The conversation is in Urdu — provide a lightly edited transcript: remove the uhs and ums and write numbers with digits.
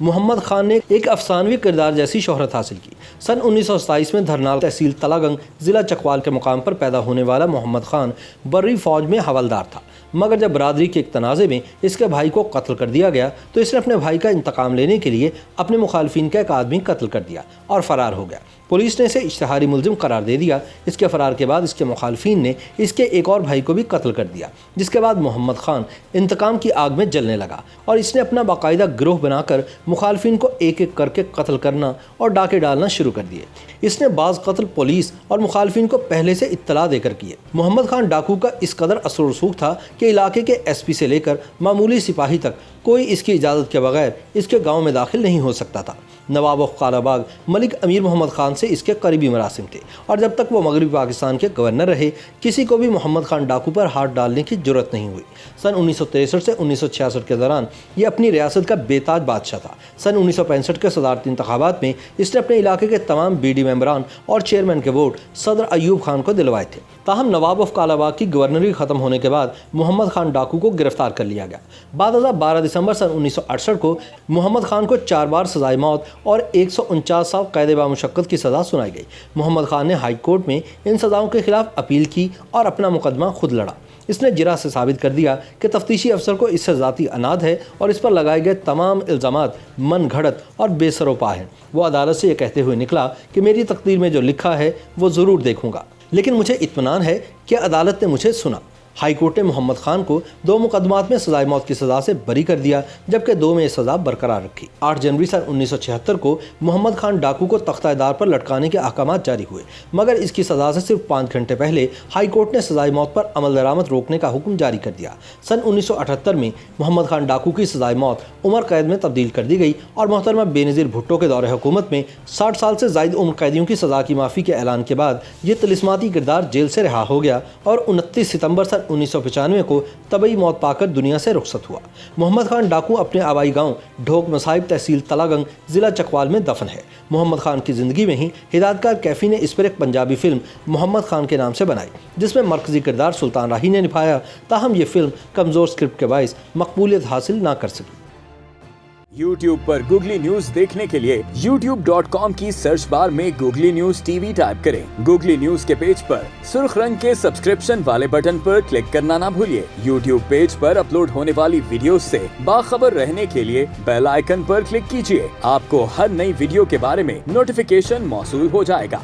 محمد خان نے ایک افسانوی کردار جیسی شہرت حاصل کی۔ سن 1927 میں دھرنال تحصیل تلاگنگ ضلع چکوال کے مقام پر پیدا ہونے والا محمد خان بری فوج میں حوالدار تھا، مگر جب برادری کے ایک تنازع میں اس کے بھائی کو قتل کر دیا گیا تو اس نے اپنے بھائی کا انتقام لینے کے لیے اپنے مخالفین کا ایک آدمی قتل کر دیا اور فرار ہو گیا۔ پولیس نے اسے اشتہاری ملزم قرار دے دیا۔ اس کے فرار کے بعد اس کے مخالفین نے اس کے ایک اور بھائی کو بھی قتل کر دیا، جس کے بعد محمد خان انتقام کی آگ میں جلنے لگا اور اس نے اپنا باقاعدہ گروہ بنا کر مخالفین کو ایک ایک کر کے قتل کرنا اور ڈاکے ڈالنا شروع کر دیے۔ اس نے بعض قتل پولیس اور مخالفین کو پہلے سے اطلاع دے کر کیے۔ محمد خان ڈاکو کا اس قدر اثر و رسوخ تھا کہ علاقے کے ایس پی سے لے کر معمولی سپاہی تک کوئی اس کی اجازت کے بغیر اس کے گاؤں میں داخل نہیں ہو سکتا تھا۔ نواب آف قالہ باغ ملک امیر محمد خان سے اس کے قریبی مراسم تھے اور جب تک وہ مغربی پاکستان کے گورنر رہے کسی کو بھی محمد خان ڈاکو پر ہاتھ ڈالنے کی جرت نہیں ہوئی۔ سن 1963 سے 1966 کے دوران یہ اپنی ریاست کا بے تاج بادشاہ تھا۔ سن 1965 کے صدارتی انتخابات میں اس نے اپنے علاقے کے تمام بی ڈی ممبران اور چیئرمین کے ووٹ صدر ایوب خان کو دلوائے تھے۔ تاہم نواب آف قالہ باغ کی گورنری ختم ہونے کے بعد محمد خان ڈاکو کو گرفتار کر لیا گیا۔ بعد ازاں 12 دسمبر سن 1968 کو محمد خان کو 4 بار سزائے موت اور 149 سال قید بامشقت کی سزا سنائی گئی۔ محمد خان نے ہائی کورٹ میں ان سزاؤں کے خلاف اپیل کی اور اپنا مقدمہ خود لڑا۔ اس نے جرح سے ثابت کر دیا کہ تفتیشی افسر کو اس سے ذاتی اناد ہے اور اس پر لگائے گئے تمام الزامات من گھڑت اور بے سر و پا ہیں۔ وہ عدالت سے یہ کہتے ہوئے نکلا کہ میری تقدیر میں جو لکھا ہے وہ ضرور دیکھوں گا، لیکن مجھے اطمینان ہے کہ عدالت نے مجھے سنا۔ ہائی کورٹ نے محمد خان کو 2 مقدمات میں سزائے موت کی سزا سے بری کر دیا جبکہ 2 میں یہ سزا برقرار رکھی۔ 8 جنوری سن 1976 کو محمد خان ڈاکو کو تختہ دار پر لٹکانے کے احکامات جاری ہوئے، مگر اس کی سزا سے صرف 5 گھنٹے پہلے ہائی کورٹ نے سزائے موت پر عمل درآمد روکنے کا حکم جاری کر دیا۔ سن 1978 میں محمد خان ڈاکو کی سزائے موت عمر قید میں تبدیل کر دی گئی اور محترمہ بے نظیر بھٹو کے دور حکومت میں 60 سال سے زائد عمر قیدیوں کی سزا کی معافی کے اعلان کے بعد یہ طلسماتی کردار جیل سے رہا ہو گیا اور 29 ستمبر سن 1995 کو طبعی موت پا کر دنیا سے رخصت ہوا۔ محمد خان ڈاکو اپنے آبائی گاؤں ڈھوک مصائب تحصیل تلاگنگ ضلع چکوال میں دفن ہے۔ محمد خان کی زندگی میں ہی ہدایتکار کیفی نے اس پر ایک پنجابی فلم محمد خان کے نام سے بنائی جس میں مرکزی کردار سلطان راہی نے نبھایا، تاہم یہ فلم کمزور اسکرپٹ کے باعث مقبولیت حاصل نہ کر سکی۔ YouTube پر گوگلی نیوز دیکھنے کے لیے youtube.com کی سرچ بار میں googly news T V type کریں۔ گوگلی نیوز کے پیج پر سرخ رنگ کے سبسکرپشن والے بٹن پر کلک کرنا نہ بھولیے۔ YouTube پیج پر اپلوڈ ہونے والی ویڈیوز سے باخبر رہنے کے لیے بیل آئیکن پر کلک کیجیے۔ آپ کو ہر نئی ویڈیو کے بارے میں نوٹیفیکیشن موصول ہو جائے گا۔